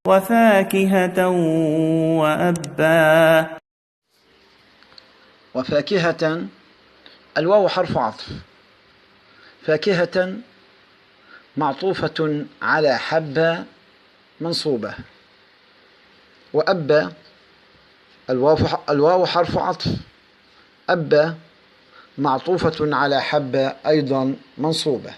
وفاكهة وأبا. وفاكهة الواو حرف عطف، فاكهة معطوفة على حبة منصوبة، وأبا الواو حرف عطف، أبا معطوفة على حبة أيضا منصوبة.